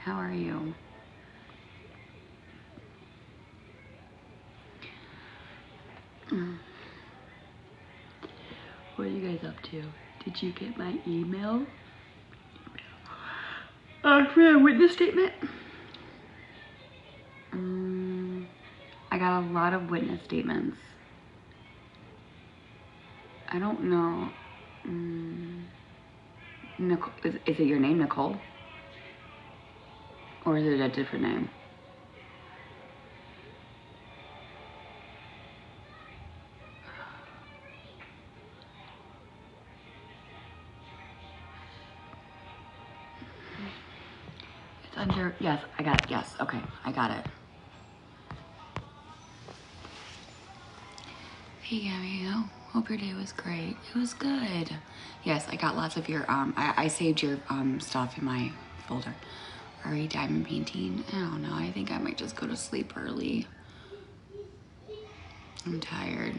How are you? What are you guys up to? Did you get my email? For a witness statement? I got a lot of witness statements. I don't know. Nicole, is it your name, Nicole? Or is it a different name? It's under, yes, I got it, yes, okay, I got it. Hey Gabby, hope your day was great. It was good. Yes, I got lots of your, I saved your stuff in my folder. RE diamond painting, I don't know, I think I might just go to sleep early. I'm tired.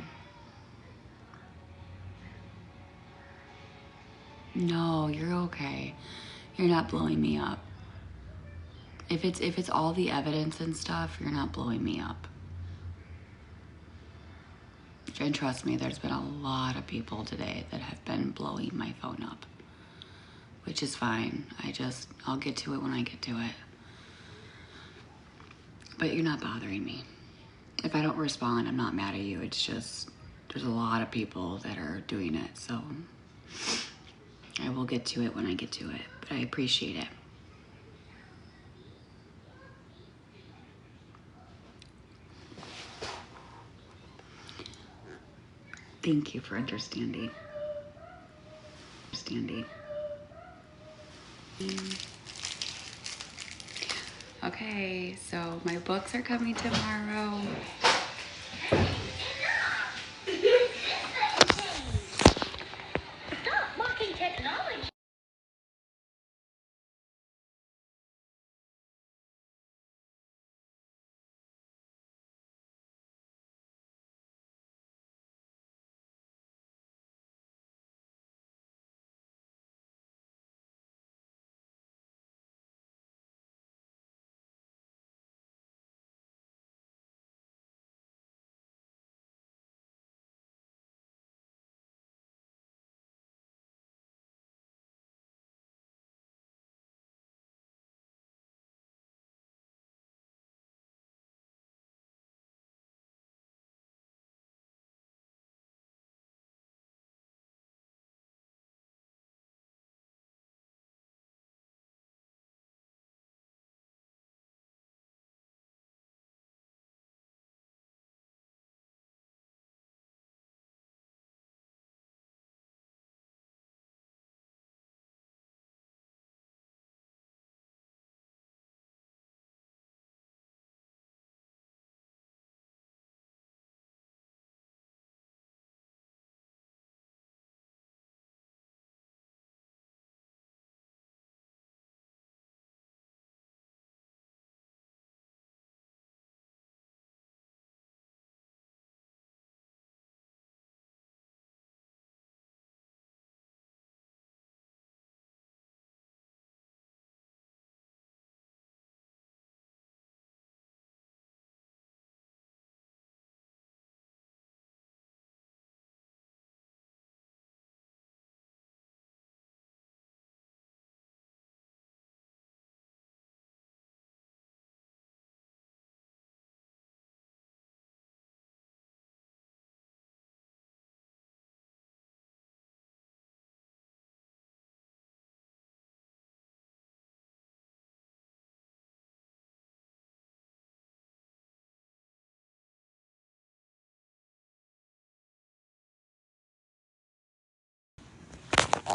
No, you're okay. You're not blowing me up. If it's all the evidence and stuff, you're not blowing me up. And trust me, there's been a lot of people today that have been blowing my phone up, which is fine. I'll get to it when I get to it. But you're not bothering me. If I don't respond, I'm not mad at you. It's just, there's a lot of people that are doing it. So I will get to it when I get to it, but I appreciate it. Thank you for understanding. Okay, so my books are coming tomorrow. Stop mocking technology.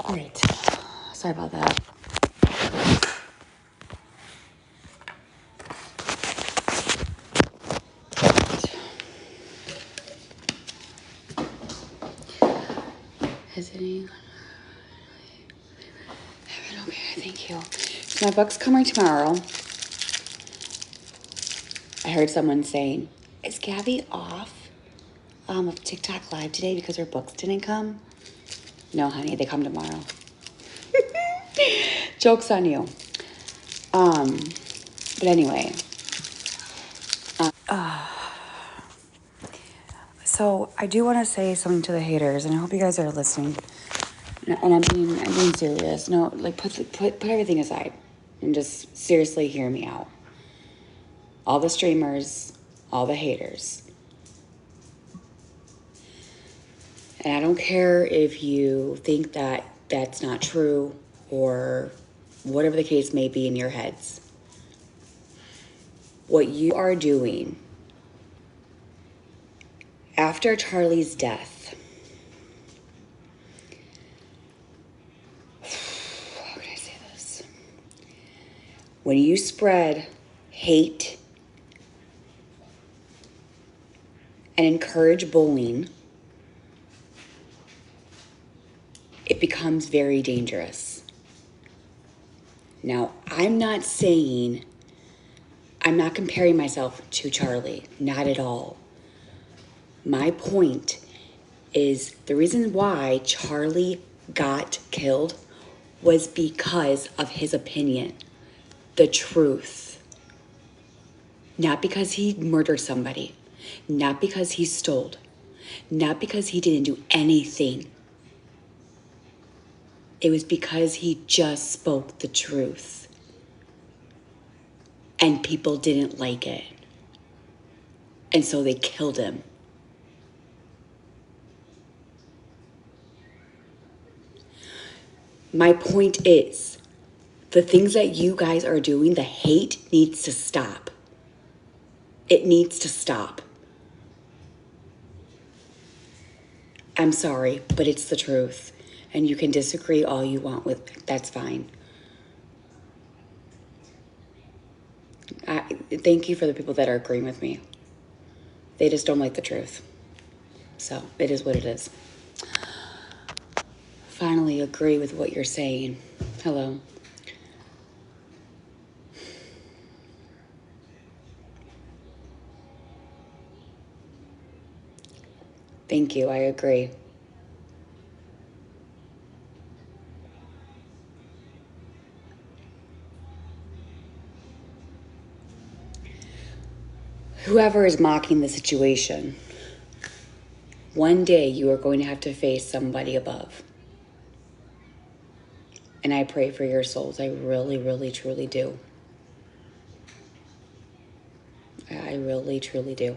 Great. Sorry about that. Is it any? Okay, thank you. So my book's coming tomorrow. I heard someone saying, is Gabby off of TikTok Live today because her books didn't come? No, honey, they come tomorrow. Joke's on you. But anyway, so I do want to say something to the haters, and I hope you guys are listening. And I'm being serious. No, like put everything aside, and just seriously hear me out. All the streamers, all the haters. And I don't care if you think that that's not true or whatever the case may be in your heads. What you are doing after Charlie's death, how can I say this? When you spread hate and encourage bullying, it becomes very dangerous. Now, I'm not comparing myself to Charlie, not at all. My point is the reason why Charlie got killed was because of his opinion, the truth. Not because he murdered somebody, not because he stole, not because he didn't do anything. It was because he just spoke the truth. And people didn't like it. And so they killed him. My point is, the things that you guys are doing, the hate needs to stop. It needs to stop. I'm sorry, but it's the truth. And you can disagree all you want with, that's fine. Thank you for the people that are agreeing with me. They just don't like the truth. So it is what it is. Finally agree with what you're saying. Hello. Thank you, I agree. Whoever is mocking the situation, one day you are going to have to face somebody above. And I pray for your souls. I really, really, truly do. I really, truly do.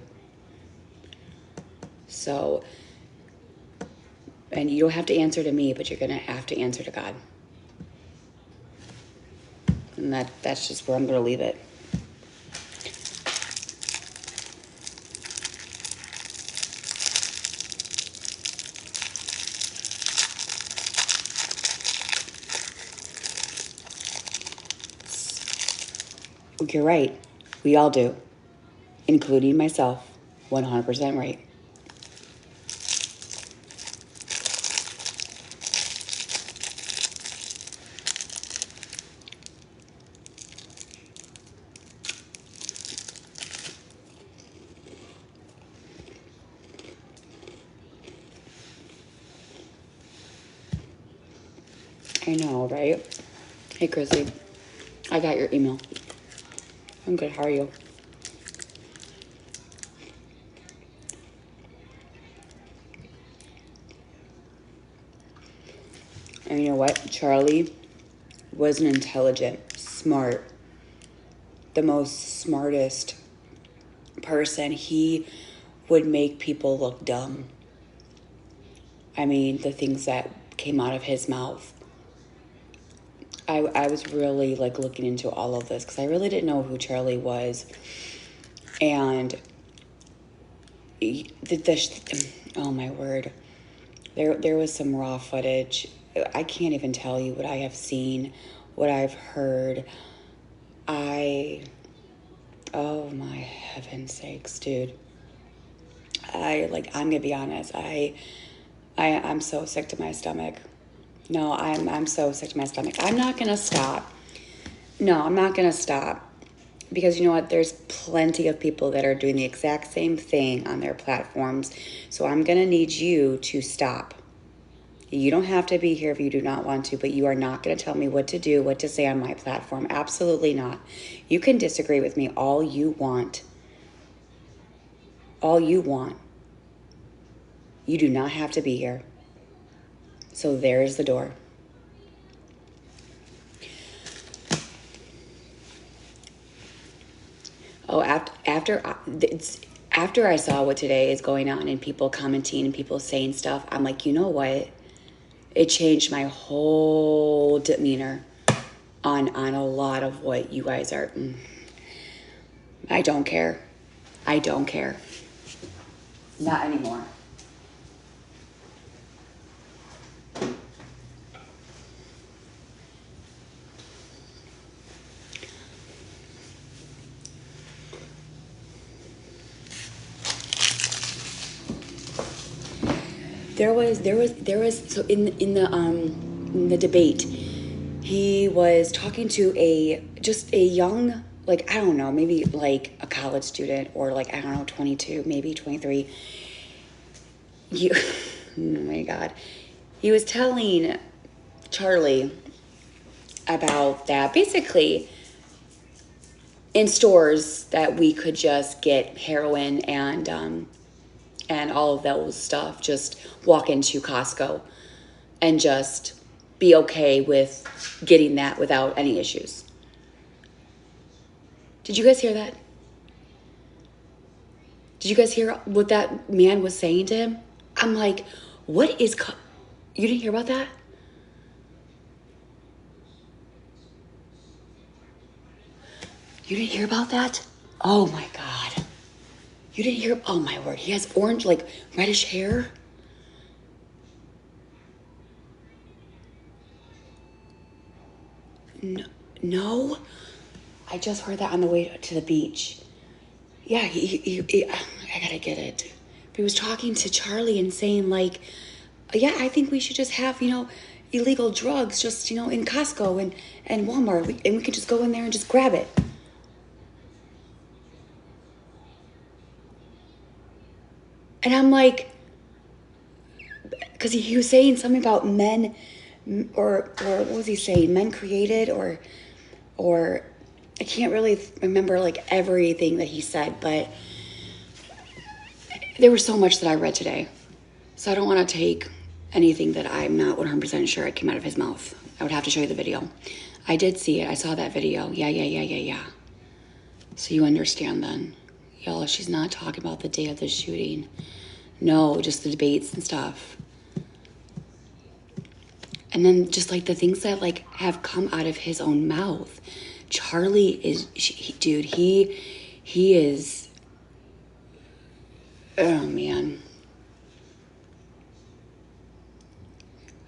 So, and you don't have to answer to me, but you're going to have to answer to God. And that's just where I'm going to leave it. You're right. We all do. Including myself. 100% right. I know, right? Hey, Chrissy. I got your email. I'm good. How are you? And you know what? Charlie was an intelligent, smart, the most smartest person. He would make people look dumb. I mean, the things that came out of his mouth. I was really like looking into all of this because I really didn't know who Charlie was. And oh my word, there was some raw footage. I can't even tell you what I have seen, what I've heard. Oh my heaven's sakes, dude. I'm gonna be honest. I'm so sick to my stomach. No, I'm so sick to my stomach. I'm not gonna stop. No, I'm not gonna stop. Because you know what? There's plenty of people that are doing the exact same thing on their platforms. So I'm gonna need you to stop. You don't have to be here if you do not want to, but you are not going to tell me what to do, what to say on my platform. Absolutely not. You can disagree with me all you want. All you want. You do not have to be here. So there's the door. Oh, after I saw what today is going on and people commenting and people saying stuff, I'm like, you know what? It changed my whole demeanor on a lot of what you guys are. I don't care. I don't care. Not anymore. There was so in the debate, he was talking to just a young, like, I don't know, maybe like a college student or like, I don't know, 22, maybe 23. Oh my God. He was telling Charlie about that basically in stores that we could just get heroin and all of those stuff, just walk into Costco and just be okay with getting that without any issues. Did you guys hear that? Did you guys hear what that man was saying to him? I'm like, what is... You didn't hear about that? You didn't hear about that? Oh my God. You didn't hear... Oh my word. He has orange, like reddish hair. No. I just heard that on the way to the beach. Yeah, I gotta get it. But he was talking to Charlie and saying like, yeah, I think we should just have, illegal drugs just, in Costco and Walmart. And we can just go in there and just grab it. And I'm like, because he was saying something about men, or what was he saying? Men created, or I can't really remember like everything that he said, but there was so much that I read today. So I don't want to take anything that I'm not 100% sure it came out of his mouth. I would have to show you the video. I did see it. I saw that video. Yeah. So you understand then. Y'all, she's not talking about the day of the shooting. No, just the debates and stuff. And then just like the things that like have come out of his own mouth. Charlie is, dude, he is, oh man.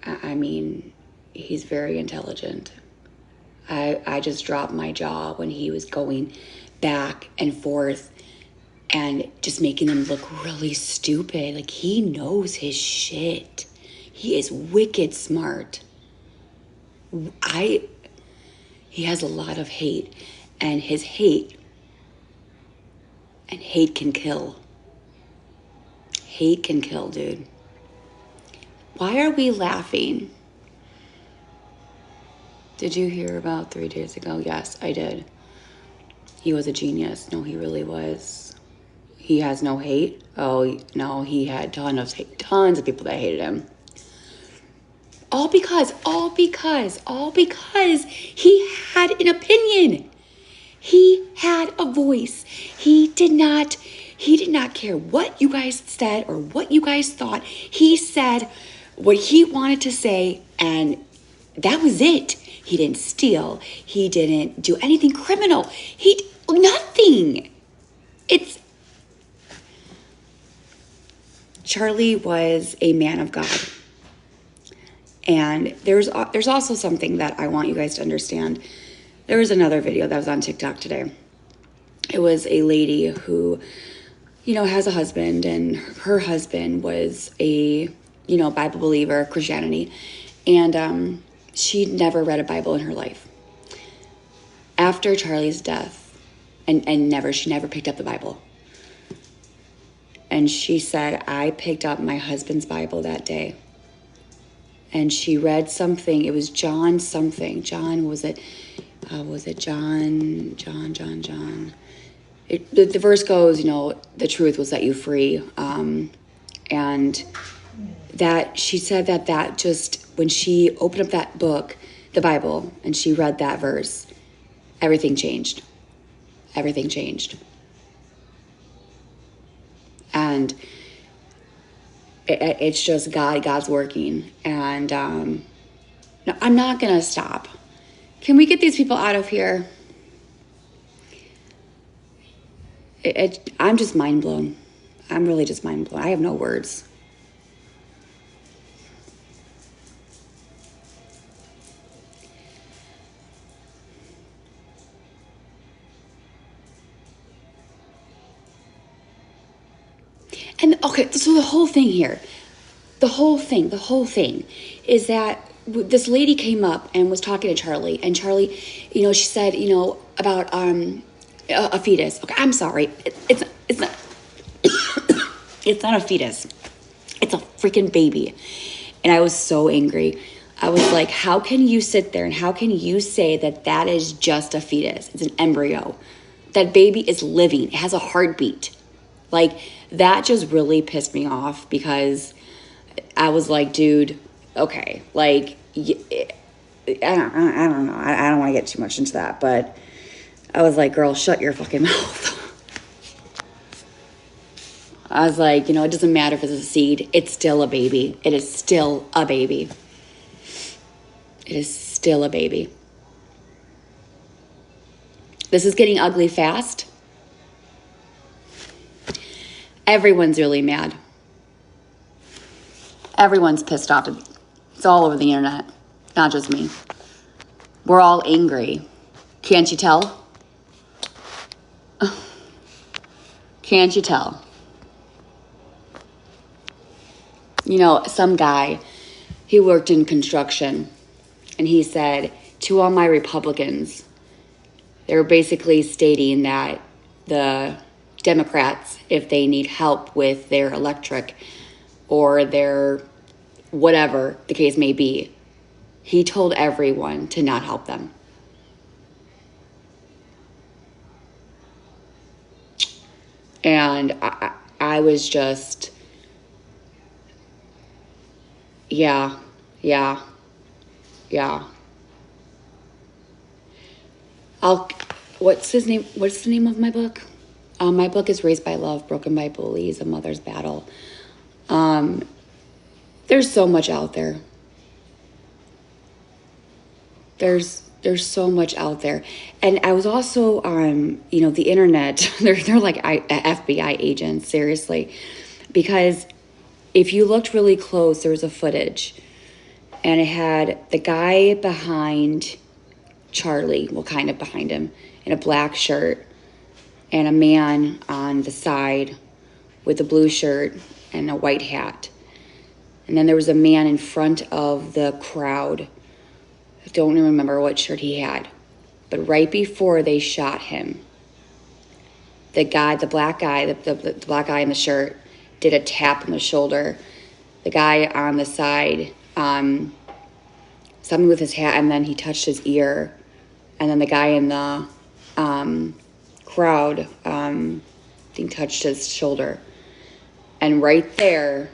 I mean, he's very intelligent. I just dropped my jaw when he was going back and forth and just making them look really stupid. Like, he knows his shit. He is wicked smart. He has a lot of hate, and his hate can kill. Hate can kill, dude. Why are we laughing? Did you hear about 3 days ago? Yes, I did. He was a genius. No, he really was. He has no hate. Oh, no, he had tons of people that hated him. All because he had an opinion. He had a voice. He did not care what you guys said or what you guys thought. He said what he wanted to say, and that was it. He didn't steal. He didn't do anything criminal. Nothing. Charlie was a man of God. And there's also something that I want you guys to understand. There was another video that was on TikTok today. It was a lady who, has a husband, and her husband was a, Bible believer, Christianity. And she'd never read a Bible in her life. After Charlie's death, she never picked up the Bible. And she said, I picked up my husband's Bible that day. and she read something. It was John something. John, was it John? The verse goes, the truth will set you free. And that she said that just, when she opened up that book, the Bible, and she read that verse, everything changed. Everything changed. And it's just God's working. And no, I'm not going to stop. Can we get these people out of here? I'm just mind blown. I'm really just mind blown. I have no words. And okay, so the whole thing here, the whole thing is that this lady came up and was talking to Charlie, and Charlie, she said, about a fetus. Okay, I'm sorry, it's not it's not a fetus, it's a freaking baby. And I was so angry. I was like, how can you sit there and how can you say that is just a fetus? It's an embryo. That baby is living. It has a heartbeat. Like, that just really pissed me off, because I was like, dude, okay, like, I don't know. I don't want to get too much into that, but I was like, girl, shut your fucking mouth. I was like, it doesn't matter if it's a seed. It's still a baby. It is still a baby. It is still a baby. This is getting ugly fast. Everyone's really mad. Everyone's pissed off. It's all over the internet, not just me. We're all angry. Can't you tell? Can't you tell? Some guy, he worked in construction, and he said to all my Republicans, they were basically stating that the Democrats, if they need help with their electric or their whatever the case may be, he told everyone to not help them. And I was just, yeah. What's his name? What's the name of my book? My book is Raised by Love, Broken by Bullies, A Mother's Battle. There's so much out there. There's so much out there. And I was also, the internet, they're like FBI agents, seriously. Because if you looked really close, there was a footage. And it had the guy behind Charlie, kind of behind him, in a black shirt, and a man on the side with a blue shirt and a white hat. And then there was a man in front of the crowd. I don't remember what shirt he had. But right before they shot him, the black guy in the shirt did a tap on the shoulder. The guy on the side, something with his hat, and then he touched his ear. And then the guy in the crowd, I think, touched his shoulder. And right there,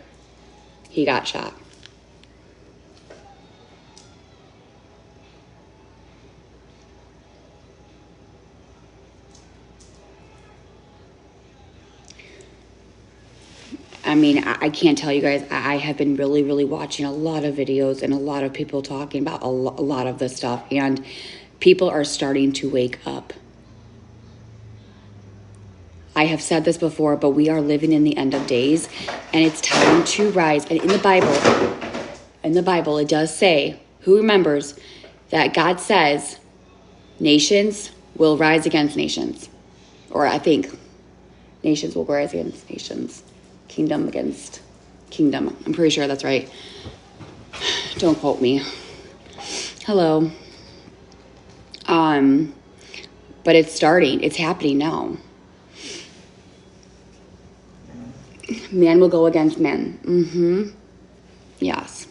he got shot. I mean, I can't tell you guys, I have been really, really watching a lot of videos and a lot of people talking about a lot of this stuff. And people are starting to wake up. I have said this before, but we are living in the end of days, and it's time to rise. And in the Bible, it does say, who remembers that God says nations will rise against nations. Or I think nations will rise against nations. Kingdom against kingdom. I'm pretty sure that's right. Don't quote me. Hello. But it's starting. It's happening now. Man will go against men. Yes.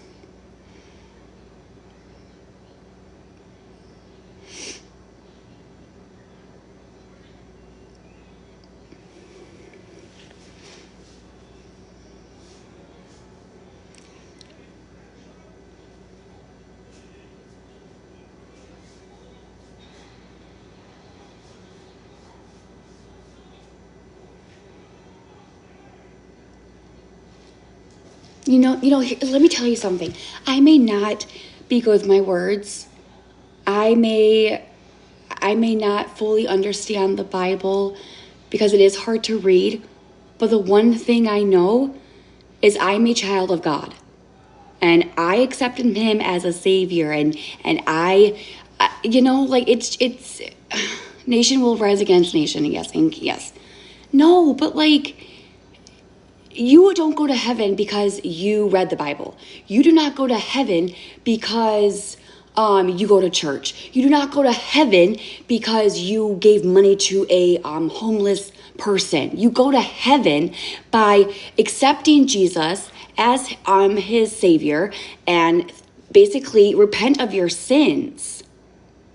Let me tell you something. I may not be good with my words. I may not fully understand the Bible because it is hard to read. But the one thing I know is I'm a child of God. And I accepted him as a savior. And it's nation will rise against nation. Yes. No, but you don't go to heaven because you read the Bible. You do not go to heaven because you go to church. You do not go to heaven because you gave money to a homeless person. You go to heaven by accepting Jesus as his savior and basically repent of your sins.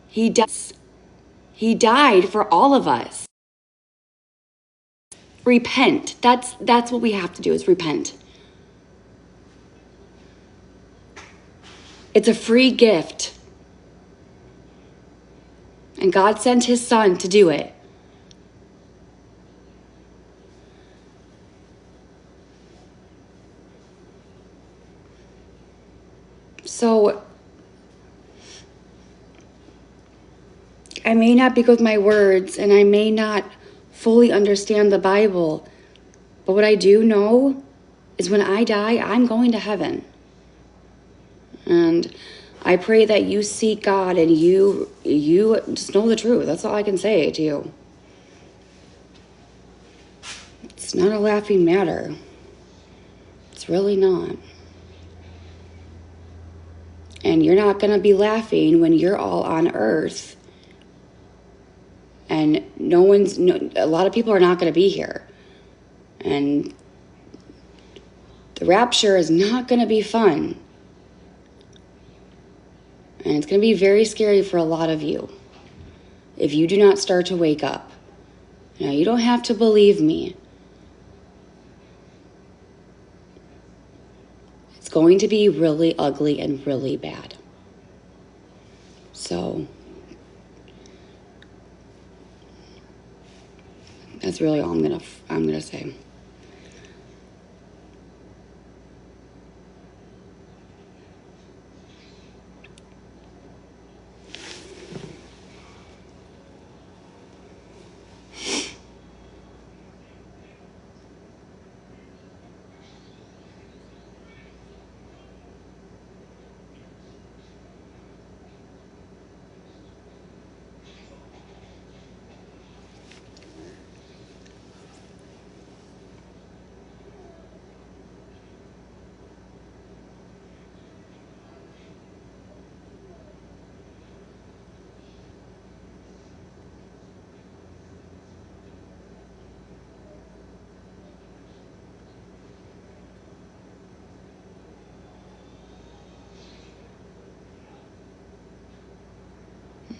He died for all of us. Repent. That's what we have to do, is repent. It's a free gift. And God sent his son to do it. So I may not be good with my words, and I may not fully understand the Bible, but what I do know is when I die, I'm going to heaven. And I pray that you seek God and you just know the truth. That's all I can say to you. It's not a laughing matter. It's really not. And you're not going to be laughing when you're all on earth. And a lot of people are not going to be here. And the rapture is not going to be fun. And it's going to be very scary for a lot of you if you do not start to wake up. Now, you don't have to believe me. It's going to be really ugly and really bad. So that's really all I'm gonna say.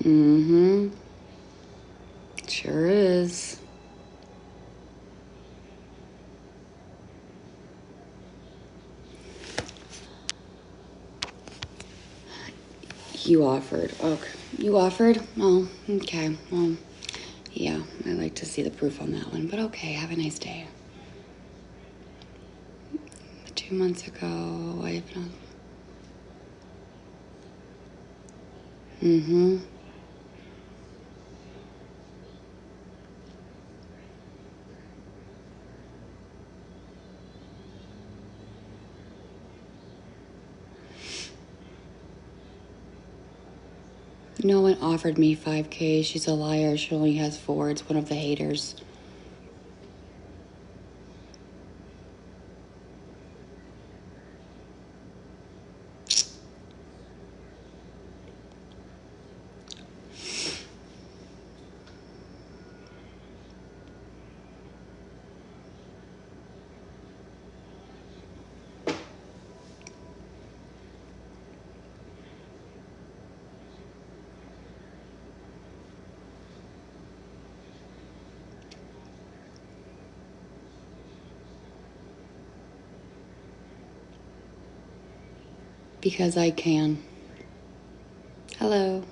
Mm-hmm. Sure is. You offered. Okay. You offered? Oh, okay. Well, yeah, I like to see the proof on that one. But okay, have a nice day. 2 months ago, I have not. Mm-hmm. No one offered me 5K. She's a liar. She only has 4. It's one of the haters. Because I can. Hello.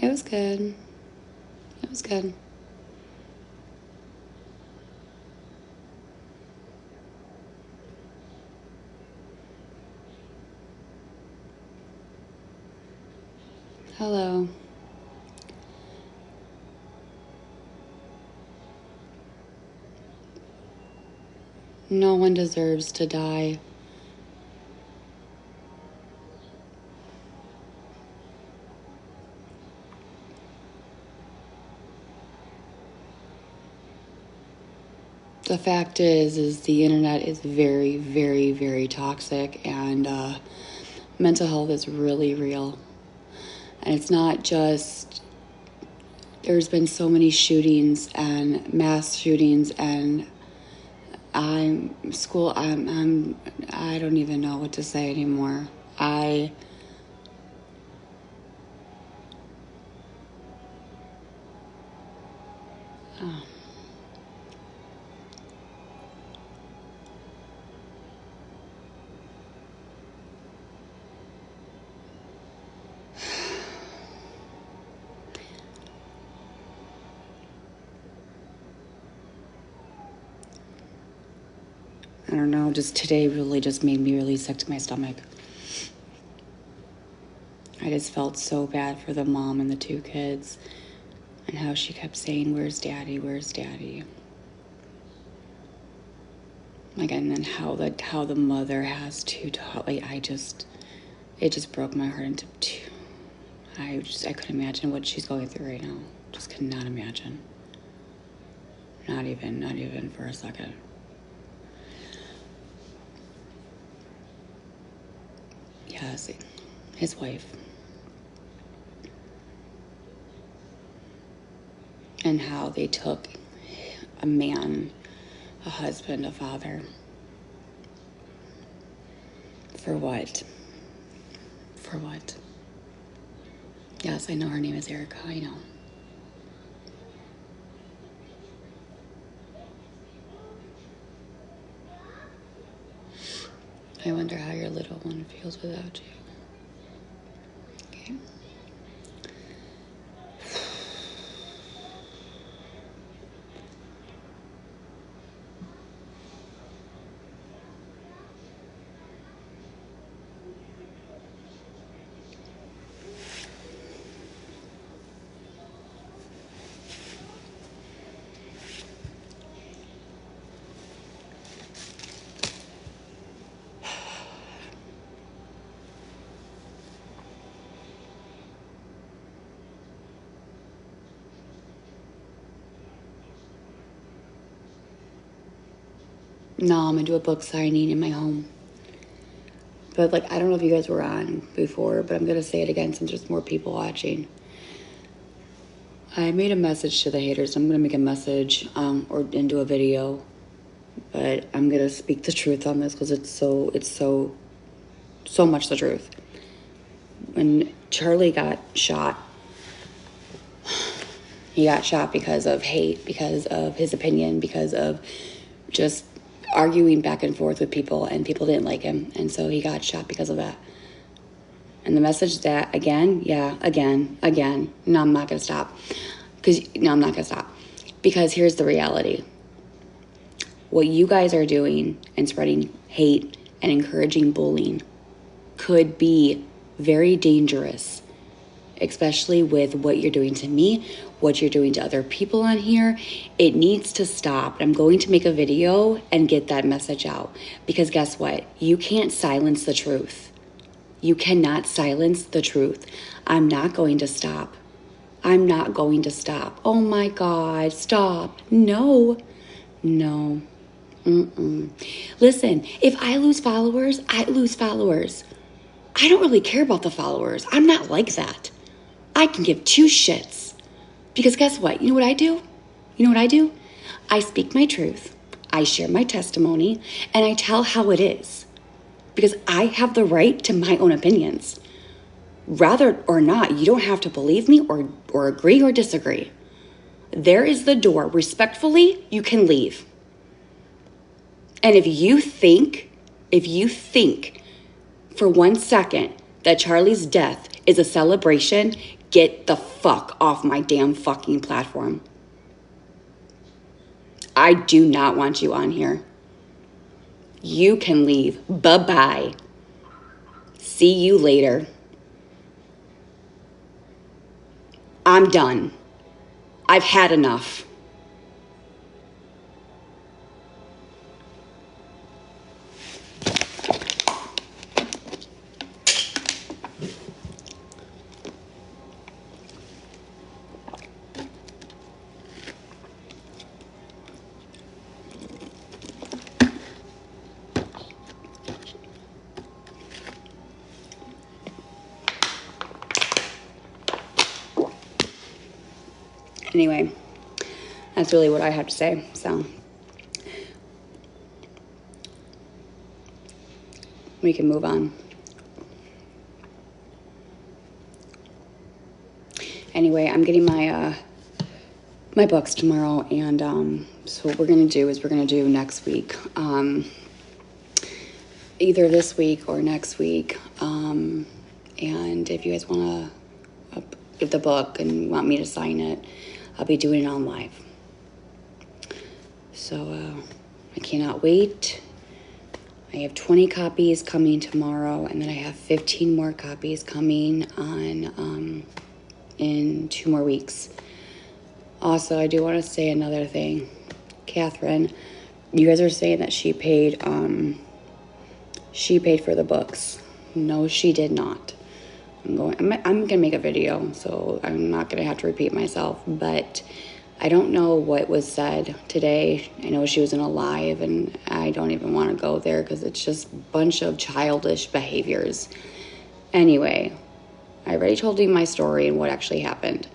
It was good. It was good. Hello. No one deserves to die. The fact is the internet is very, very, very toxic, and mental health is really real. And it's not just, there's been so many shootings and mass shootings, and I don't even know what to say anymore. I don't know, just today really just made me really sick to my stomach. I just felt so bad for the mom and the two kids, and how she kept saying, "Where's Daddy? Where's Daddy?" Like, and then how the mother has to talk. Like, it just broke my heart into two. I couldn't imagine what she's going through right now. Just could not imagine. Not even for a second. Yes, his wife. And how they took a man, a husband, a father. For what? For what? Yes, I know her name is Erica. I know. I wonder how your little one feels without you. Okay. No, I'm gonna do a book signing in my home. But like, I don't know if you guys were on before, but I'm gonna say it again since there's more people watching. I made a message to the haters. I'm gonna make a message or do a video, but I'm gonna speak the truth on this because it's so much the truth. When Charlie got shot, he got shot because of hate, because of his opinion, because of just arguing back and forth with people, and people didn't like him, and so he got shot because of that. And the message that, again, no, I'm not gonna stop. I'm not gonna stop. Because here's the reality. What you guys are doing and spreading hate and encouraging bullying could be very dangerous, especially with what you're doing to me, what you're doing to other people on here. It needs to stop. I'm going to make a video and get that message out, because guess what? You can't silence the truth. You cannot silence the truth. I'm not going to stop. I'm not going to stop. Oh my God, stop. No. Listen, if I lose followers, I lose followers. I don't really care about the followers. I'm not like that. I can give two shits. Because guess what? You know what I do? I speak my truth. I share my testimony, and I tell how it is. Because I have the right to my own opinions. Rather or not, you don't have to believe me or agree or disagree. There is the door. Respectfully, you can leave. And if you think for 1 second that Charlie's death is a celebration, get the fuck off my damn fucking platform. I do not want you on here. You can leave. Bye-bye. See you later. I'm done. I've had enough. Anyway, that's really what I have to say. So we can move on. Anyway, I'm getting my my books tomorrow, and so what we're gonna do is we're gonna do next week, either this week or next week. And if you guys wanna give the book and want me to sign it, I'll be doing it on live. So I cannot wait. I have 20 copies coming tomorrow, and then I have 15 more copies coming on in 2 more weeks. Also, I do want to say another thing. Catherine, you guys are saying that she paid for the books. No, she did not. I'm gonna make a video, so I'm not gonna have to repeat myself, but I don't know what was said today. I know she was in a live, and I don't even want to go there because it's just a bunch of childish behaviors. Anyway, I already told you my story and what actually happened.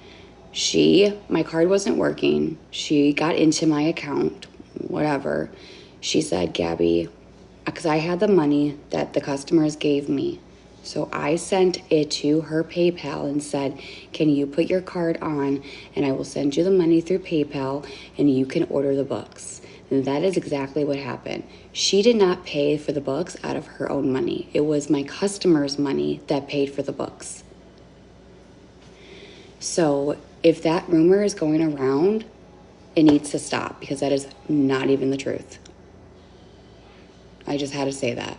My card wasn't working. She got into my account, whatever. She said, Gabby, because I had the money that the customers gave me. So I sent it to her PayPal and said, can you put your card on and I will send you the money through PayPal and you can order the books. And that is exactly what happened. She did not pay for the books out of her own money. It was my customer's money that paid for the books. So if that rumor is going around, it needs to stop because that is not even the truth. I just had to say that.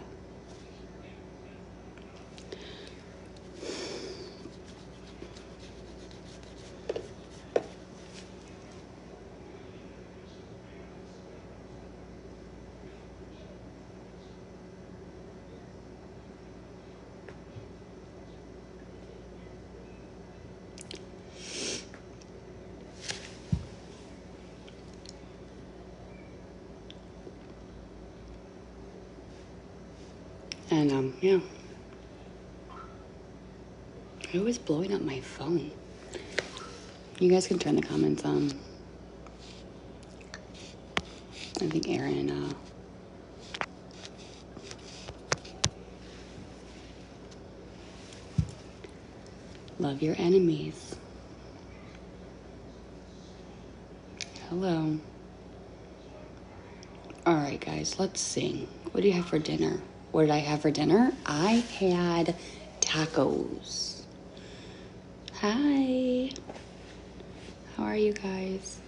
And, yeah. Who is blowing up my phone? You guys can turn the comments on. I think Aaron, love your enemies. Hello. All right, guys, let's sing. What do you have for dinner? What did I have for dinner? I had tacos. Hi. How are you guys?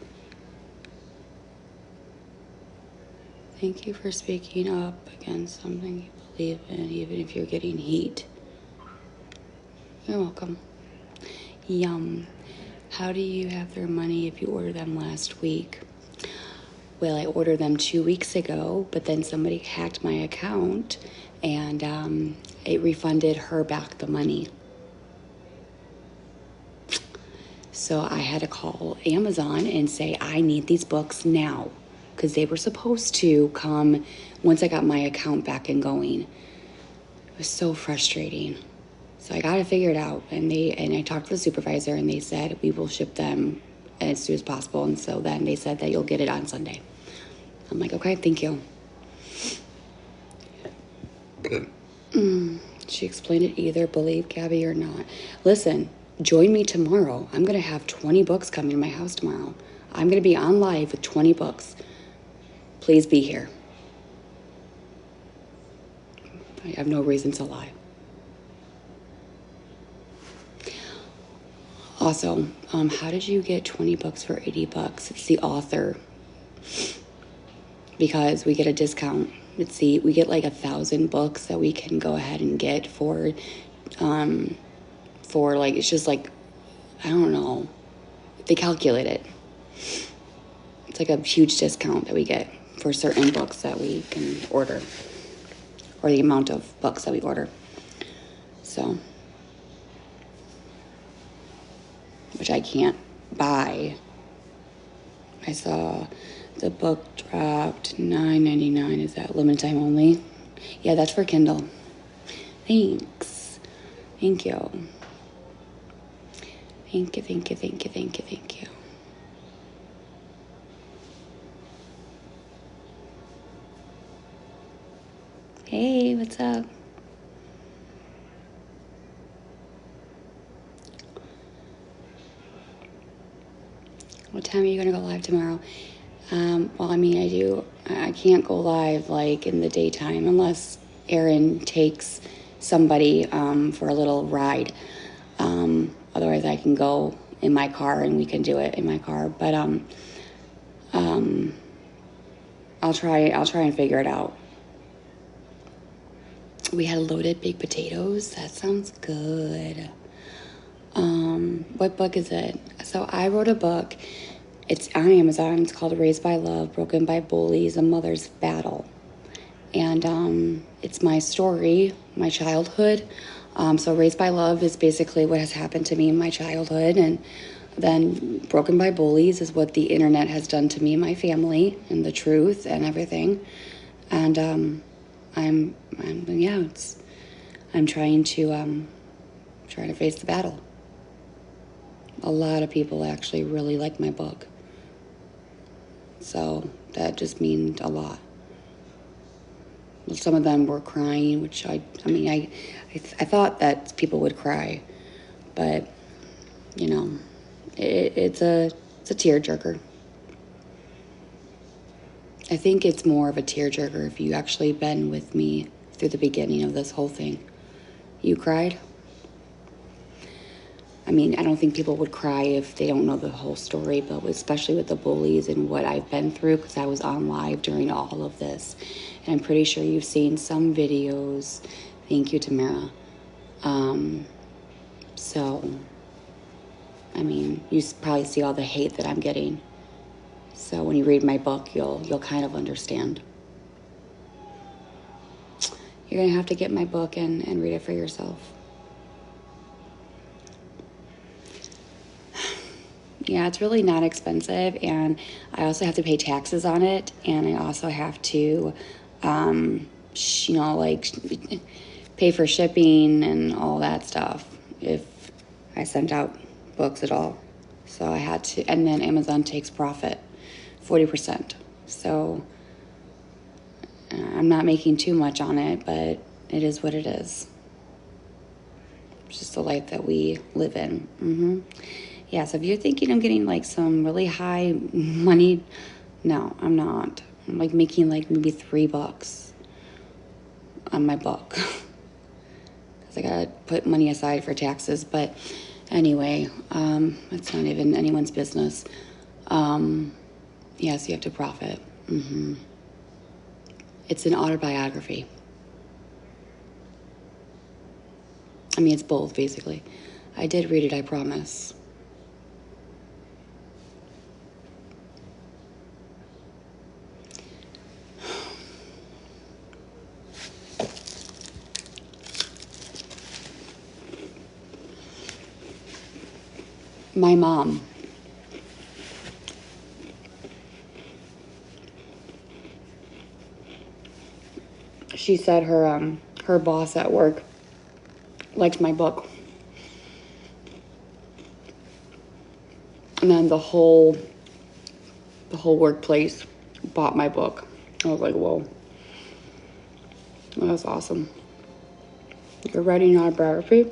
Thank you for speaking up against something you believe in, even if you're getting heat. You're welcome. Yum. How do you have their money if you ordered them last week? Well, I ordered them 2 weeks ago, but then somebody hacked my account and it refunded her back the money. So I had to call Amazon and say, I need these books now, because they were supposed to come once I got my account back and going. It was so frustrating. So I got to figure it out. And I talked to the supervisor and they said, we will ship them as soon as possible. And so then they said that you'll get it on Sunday. I'm like, okay, thank you. She explained it either believe Gabby or not. Listen, join me tomorrow. I'm going to have 20 books coming to my house tomorrow. I'm going to be on live with 20 books. Please be here. I have no reason to lie. Also, how did you get 20 books for 80 bucks? It's the author. Because we get a discount. We get like 1,000 books that we can go ahead and get for like, it's just like, I don't know. They calculate it. It's like a huge discount that we get for certain books that we can order, or the amount of books that we order. So, which I can't buy. I saw the book dropped $9.99. Is that limited time only? Yeah, that's for Kindle. Thanks. Thank you. Thank you, thank you, thank you, thank you, thank you. Hey, what's up? What time are you going to go live tomorrow? Well, I mean, I can't go live like in the daytime unless Aaron takes somebody for a little ride. Otherwise I can go in my car and we can do it in my car. But I'll try and figure it out. We had loaded baked potatoes. That sounds good. What book is it? So I wrote a book. It's on Amazon. It's called Raised by Love, Broken by Bullies, A Mother's Battle. And it's my story, my childhood. So Raised by Love is basically what has happened to me in my childhood. And then Broken by Bullies is what the internet has done to me and my family, and the truth and everything. And I'm trying to face the battle. A lot of people actually really like my book. So that just means a lot. Some of them were crying, which I thought that people would cry, but you know, it's a tearjerker. I think it's more of a tearjerker if you actually been with me through the beginning of this whole thing. You cried? I mean, I don't think people would cry if they don't know the whole story, but especially with the bullies and what I've been through, because I was on live during all of this. And I'm pretty sure you've seen some videos. Thank you, Tamara. So, I mean, you probably see all the hate that I'm getting. So when you read my book, you'll kind of understand. You're going to have to get my book and read it for yourself. Yeah, it's really not expensive, and I also have to pay taxes on it, and I also have to, pay for shipping and all that stuff if I send out books at all. So I had to, and then Amazon takes profit, 40%. So I'm not making too much on it, but it is what it is. It's just the life that we live in. Mm-hmm. Yeah, so if you're thinking I'm getting like some really high money, no, I'm not. I'm like making like maybe $3 on my book. Because I gotta put money aside for taxes. But anyway, it's not even anyone's business. Yes, you have to profit. Mm-hmm. It's an autobiography. I mean, it's both, basically. I did read it, I promise. My mom. She said her boss at work liked my book. And then the whole workplace bought my book. I was like, whoa. That's awesome. You're writing an autobiography?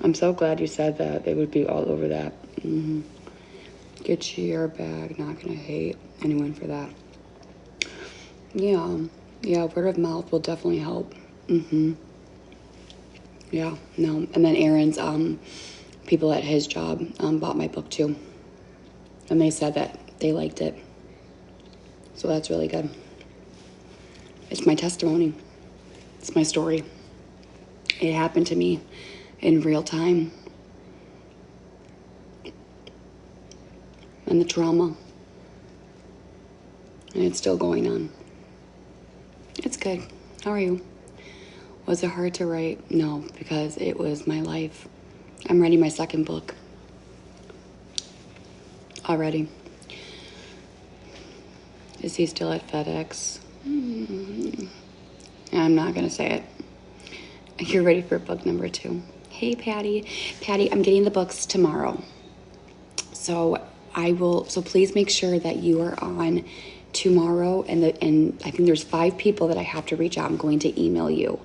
I'm so glad you said that. They would be all over that. Mm-hmm. Get your bag. Not gonna hate anyone for that. Yeah, word of mouth will definitely help. Mm-hmm. Yeah, no. And then Aaron's people at his job bought my book too. And they said that they liked it. So that's really good. It's my testimony. It's my story. It happened to me in real time. And the trauma. And it's still going on. It's good. How are you? Was it hard to write? No, because it was my life. I'm writing my second book. Already. Is he still at FedEx? I'm not going to say it. You're ready for book number 2. Hey, Patty. Patty, I'm getting the books tomorrow. So please make sure that you are on tomorrow. And I think there's 5 people that I have to reach out. I'm going to email you.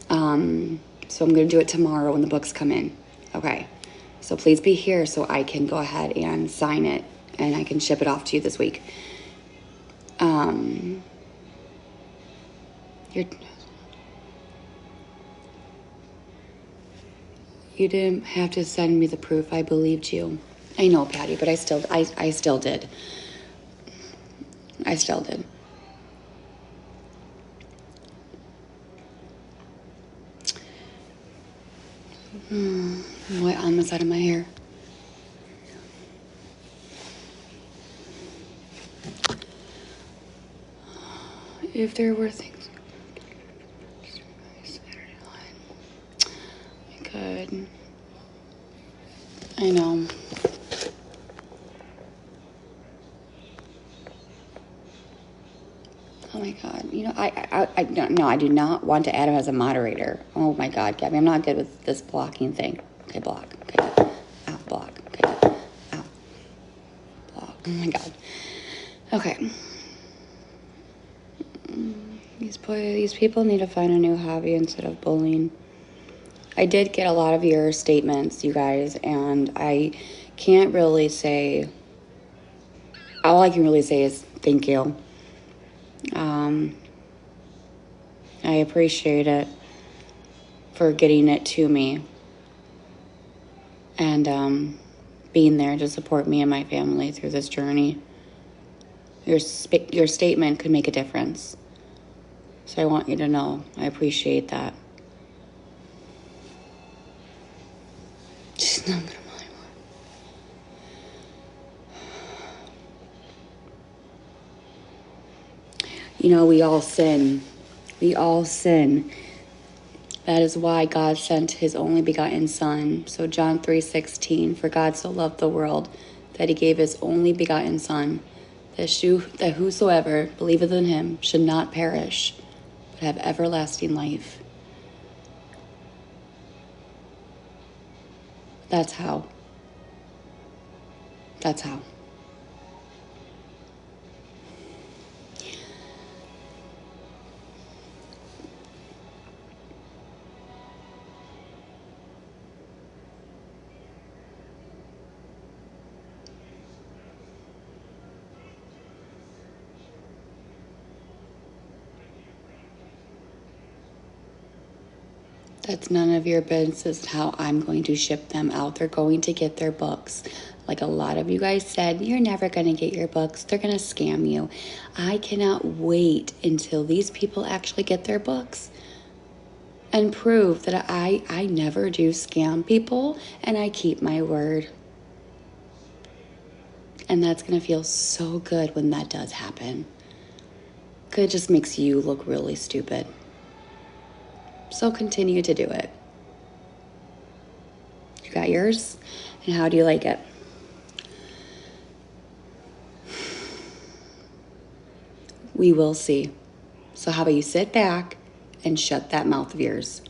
So I'm going to do it tomorrow when the books come in. Okay. So please be here so I can go ahead and sign it and I can ship it off to you this week. You didn't have to send me the proof. I believed you. I know, Patty, but I still did. I still did. What on the side of my hair? If there were things. Good. I know. Oh my God. You know, I don't know. I do not want to add him as a moderator. Oh my God, Gabby, I'm not good with this blocking thing. Okay, block. Okay, out, block. Okay, out, block. Oh my God. Okay. These people need to find a new hobby instead of bullying. I did get a lot of your statements, you guys, and I can't really say, all I can really say is thank you. I appreciate it for getting it to me and being there to support me and my family through this journey. Your statement could make a difference. So I want you to know I appreciate that. She's not gonna mind more. You know, we all sin. We all sin. That is why God sent his only begotten Son. So John 3:16, for God so loved the world that he gave his only begotten Son, that whosoever believeth in him should not perish, but have everlasting life. That's how. That's how. That's none of your business how I'm going to ship them out. They're going to get their books. Like a lot of you guys said, you're never going to get your books. They're going to scam you. I cannot wait until these people actually get their books and prove that I never do scam people and I keep my word. And that's going to feel so good when that does happen. It just makes you look really stupid. So continue to do it. You got yours? And how do you like it? We will see. So how about you sit back and shut that mouth of yours?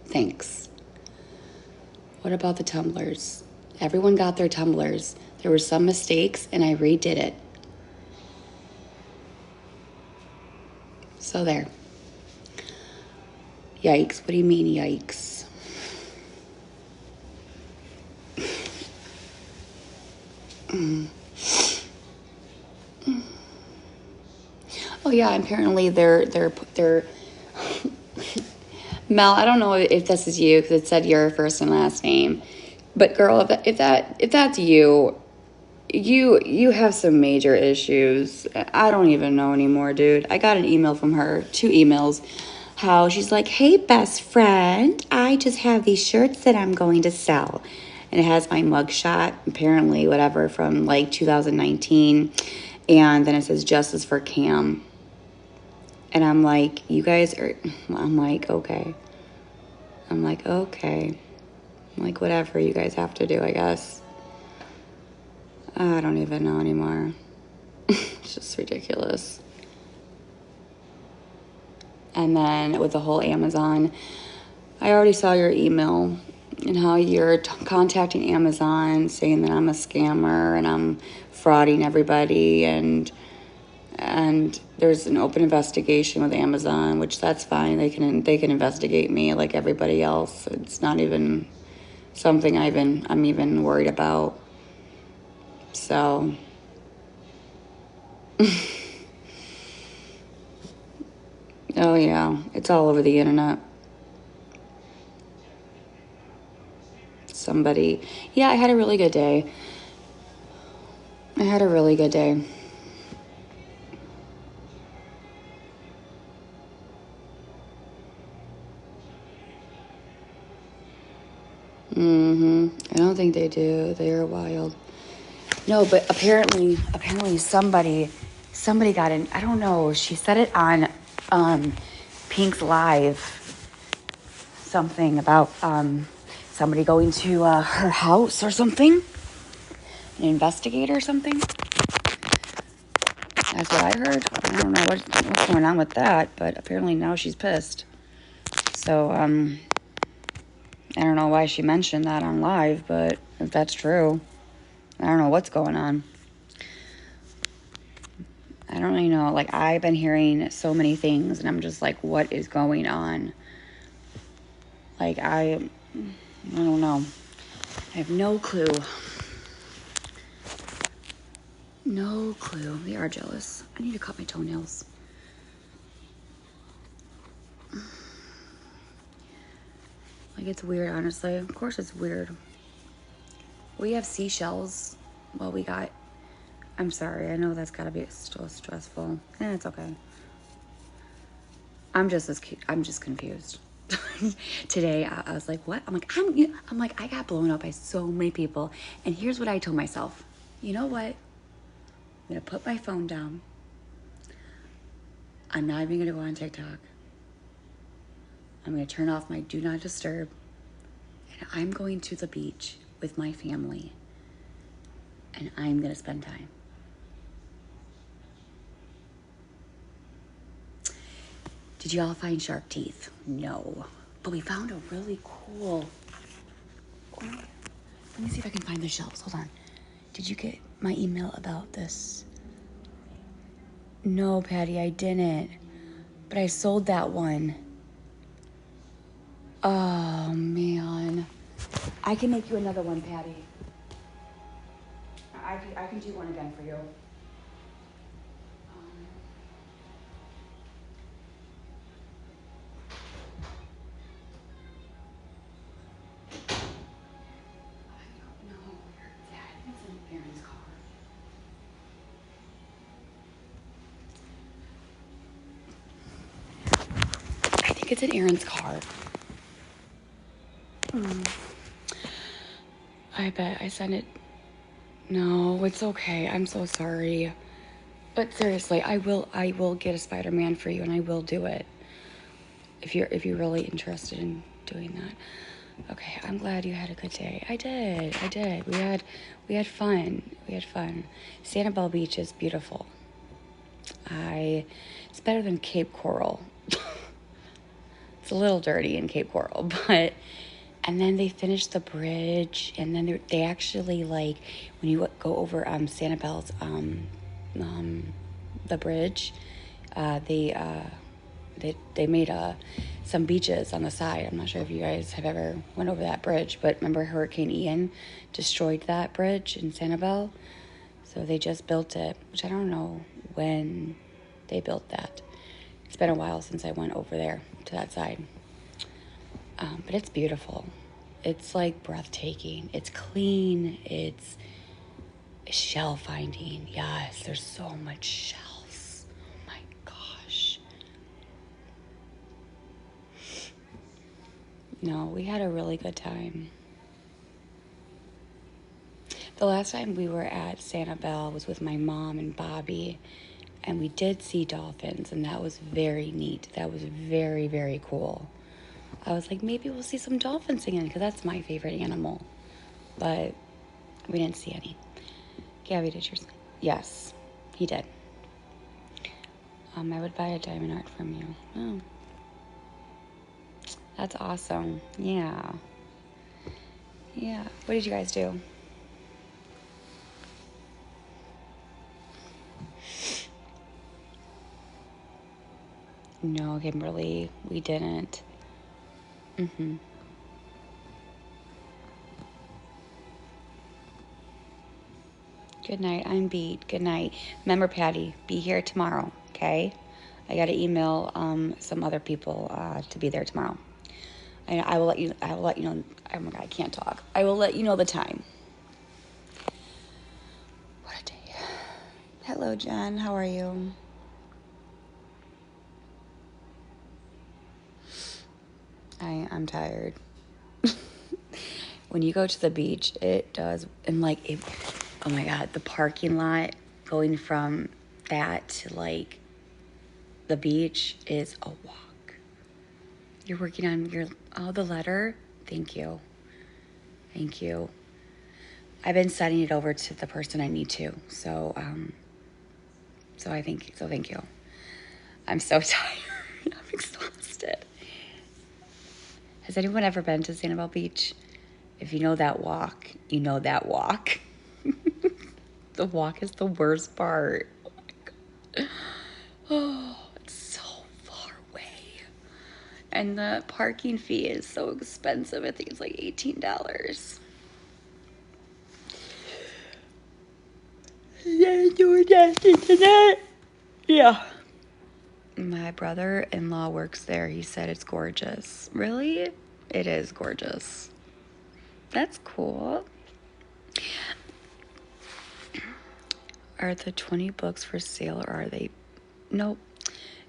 Thanks. What about the tumblers? Everyone got their tumblers. There were some mistakes and I redid it. So there. Yikes. What do you mean, yikes? Oh yeah, apparently they're Mel, I don't know if this is you because it said your first and last name, but girl, if that's you, you have some major issues. I don't even know anymore, dude. I got an email from her, 2 emails, how she's like, "Hey, best friend, I just have these shirts that I'm going to sell." And it has my mugshot, apparently, whatever, from like 2019. And then it says Justice for Cam. And I'm like, you guys are, I'm like, okay. I'm like, okay. I'm like, whatever you guys have to do, I guess. I don't even know anymore. It's just ridiculous. And then with the whole Amazon, I already saw your email and how you're contacting Amazon saying that I'm a scammer and I'm frauding everybody, and there's an open investigation with Amazon, which that's fine. They can investigate me like everybody else. It's not even something I'm even worried about. So oh yeah, it's all over the internet. Somebody, yeah, I had a really good day. I had a really good day. I don't think they do. They are wild. No, but apparently somebody got in. I don't know. She said it on Pink's Live. Something about somebody going to her house or something. An investigator or something. That's what I heard. I don't know what's going on with that, but apparently now she's pissed. So I don't know why she mentioned that on live, but if that's true, I don't know what's going on. I don't really know. Like, I've been hearing so many things, and I'm just like, what is going on? Like, I don't know. I have no clue. No clue. They are jealous. I need to cut my toenails. Like, it's weird, honestly. Of course it's weird. We have seashells. Well, we got... I'm sorry. I know that's got to be so stressful. It's okay. I'm just confused. Today, I was like, what? I'm like, I got blown up by so many people. And here's what I told myself. You know what? I'm going to put my phone down. I'm not even going to go on TikTok. I'm going to turn off my do not disturb. And I'm going to the beach with my family. And I'm going to spend time. Did you all find shark teeth? No. But we found a really cool... Let me see if I can find the shelves. Hold on. Did you get my email about this? No, Patty, I didn't. But I sold that one. Oh, man. I can make you another one, Patty. I can do one again for you. I think it's in Aaron's car. I bet I sent it. No, it's okay. I'm so sorry. But seriously, I will get a Spider-Man for you, and I will do it. If you're really interested in doing that. Okay, I'm glad you had a good day. I did. We had fun. Sanibel Beach is beautiful. It's better than Cape Coral. It's a little dirty in Cape Coral, but... And then they finished the bridge, and then they actually, like, when you go over Sanibel's, the bridge, they made some beaches on the side. I'm not sure if you guys have ever went over that bridge, but remember Hurricane Ian destroyed that bridge in Sanibel? So they just built it, which I don't know when they built that. It's been a while since I went over there to that side. But it's beautiful. It's like breathtaking. It's clean. It's shell finding. Yes, there's so much shells. Oh my gosh. No, we had a really good time. The last time we were at Sanibel was with my mom and Bobby, and we did see dolphins, and that was very neat. That was very, very cool. I was like, maybe we'll see some dolphins again, because that's my favorite animal. But we didn't see any. Gabby, did yours? Yes, he did. I would buy a diamond art from you. Oh, that's awesome. Yeah. Yeah. What did you guys do? No, Kimberly, we didn't. Good night. I'm beat. Good night. Remember, Patty, be here tomorrow, okay? I got to email some other people to be there tomorrow. And I will let you know. Oh my God, I can't talk. I will let you know the time. What a day. Hello, Jen. How are you? I'm tired. When you go to the beach, it does, and like, oh my God, the parking lot going from that to like the beach is a walk. You're working on the letter? Thank you. Thank you. I've been sending it over to the person I need to. So thank you. I'm so tired. I'm exhausted. Has anyone ever been to Sanibel Beach? If you know that walk, you know that walk. The walk is the worst part. Oh my God. Oh, it's so far away. And the parking fee is so expensive. I think it's like $18. Yeah. My brother-in-law works there. He said it's gorgeous. Really? It is gorgeous. That's cool. Are the 20 books for sale or are they? Nope.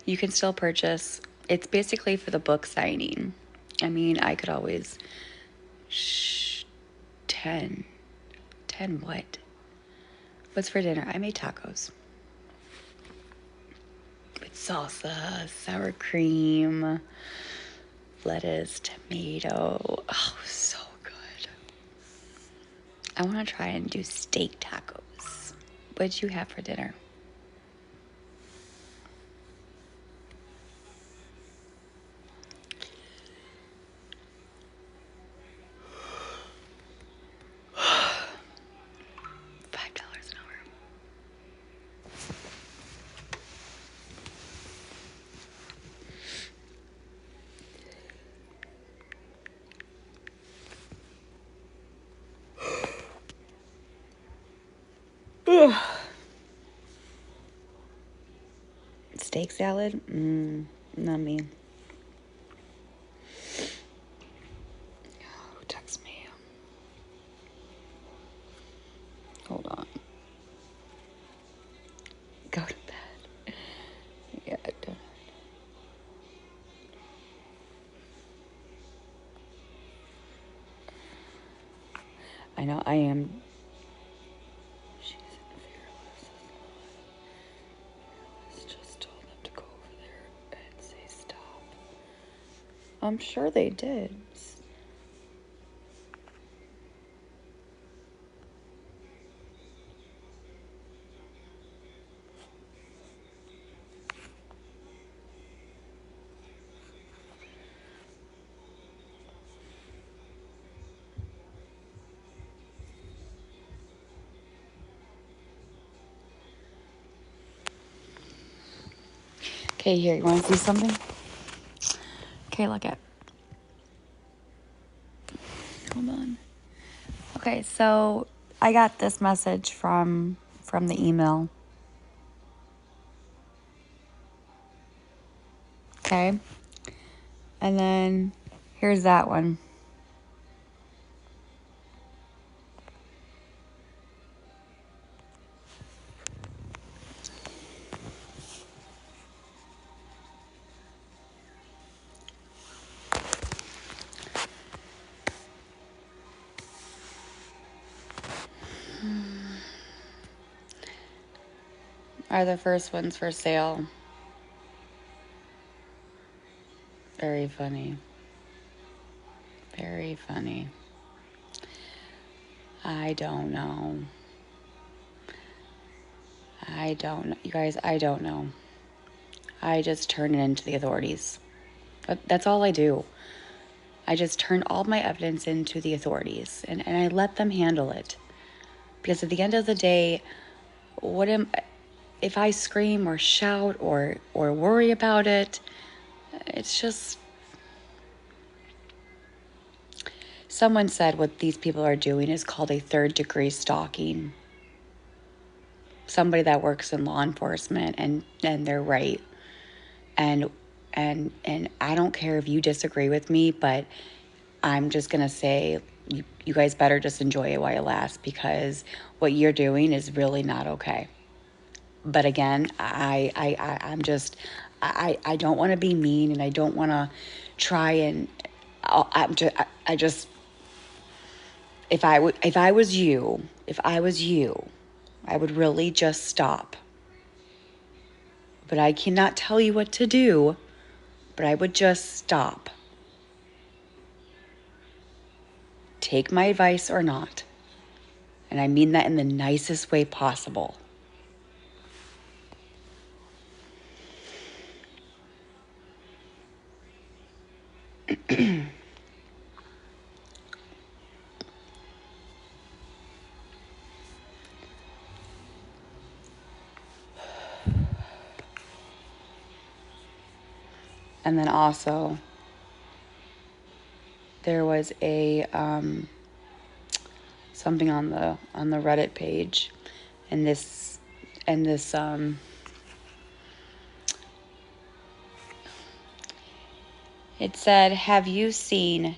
You can still purchase. It's basically for the book signing. I mean, I could always... 10. 10 what? What's for dinner? I made tacos. With salsa, sour cream, lettuce, tomato. Oh, so good. I want to try and do steak tacos. What'd you have for dinner? $5 an hour. Steak salad? Not me. Who texts me? Hold on. Go to bed. Yeah, I don't. I know I am. She's fearless. Just told them to go over there and say stop. I'm sure they did. Okay, here, you want to see something? Okay, look at. Hold on. Okay, so I got this message from the email. Okay. And then Here's that one. Are the first ones for sale. Very funny. Very funny. I don't know. You guys, I don't know. I just turn it into the authorities. That's all I do. I just turn all my evidence into the authorities and I let them handle it. Because at the end of the day, if I scream or shout or worry about it, it's just... Someone said what these people are doing is called a third-degree stalking. Somebody that works in law enforcement, and they're right. And I don't care if you disagree with me, but I'm just going to say you guys better just enjoy it while it lasts, because what you're doing is really not okay. But again, I don't want to be mean, and I don't want to try and I just if I was you, I would really just stop. But I cannot tell you what to do, but I would just stop. Take my advice or not. And I mean that in the nicest way possible. And then also, there was a something on the Reddit page, and this it said, "Have you seen ...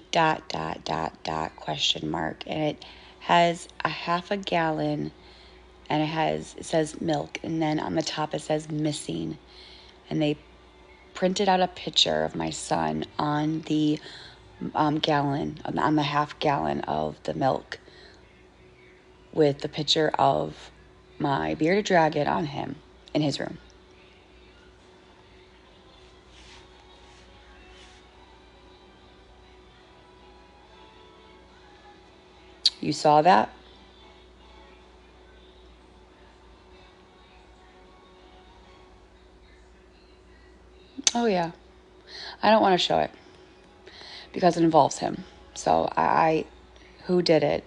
question mark?" And it has a half a gallon, and it says milk, and then on the top it says missing, and they printed out a picture of my son on the gallon, on the half gallon of the milk, with the picture of my bearded dragon on him in his room. You saw that? Oh yeah. I don't want to show it because it involves him. So who did it?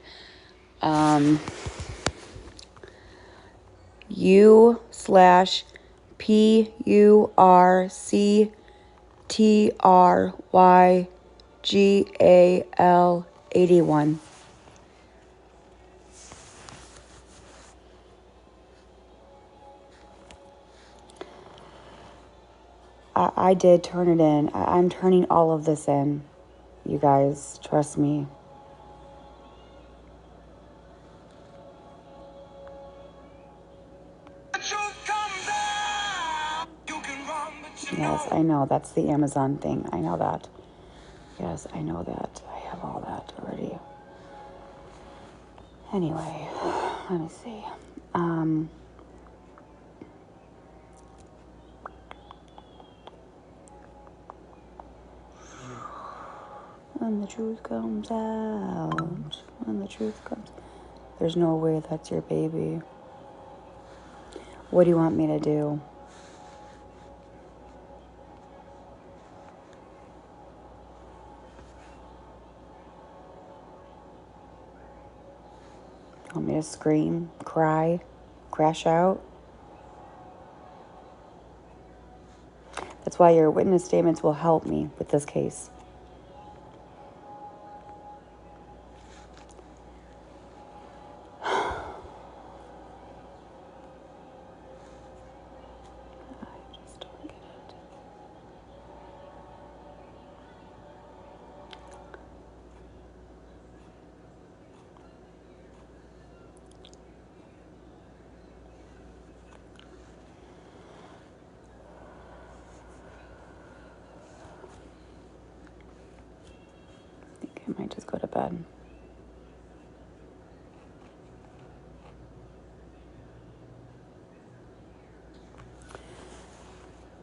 U/PURCTRYGAL81. I did turn it in. I'm turning all of this in. You guys, trust me. Yes, I know. That's the Amazon thing. I know that. Yes, I know that. I have all that already. Anyway, let me see. When the truth comes out. When the truth comes... There's no way that's your baby. What do you want me to do? Want me to scream, cry, crash out? That's why your witness statements will help me with this case. just go to bed.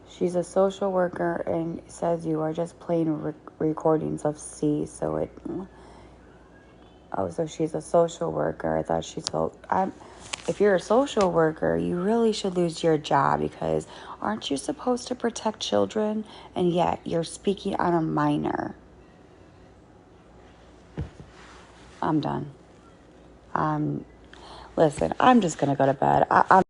She's a social worker and says you are just playing recordings of C. So it. Oh, so she's a social worker. I thought she told. If you're a social worker, you really should lose your job because aren't you supposed to protect children? And yet you're speaking on a minor. I'm done. Listen, I'm just gonna go to bed. I'm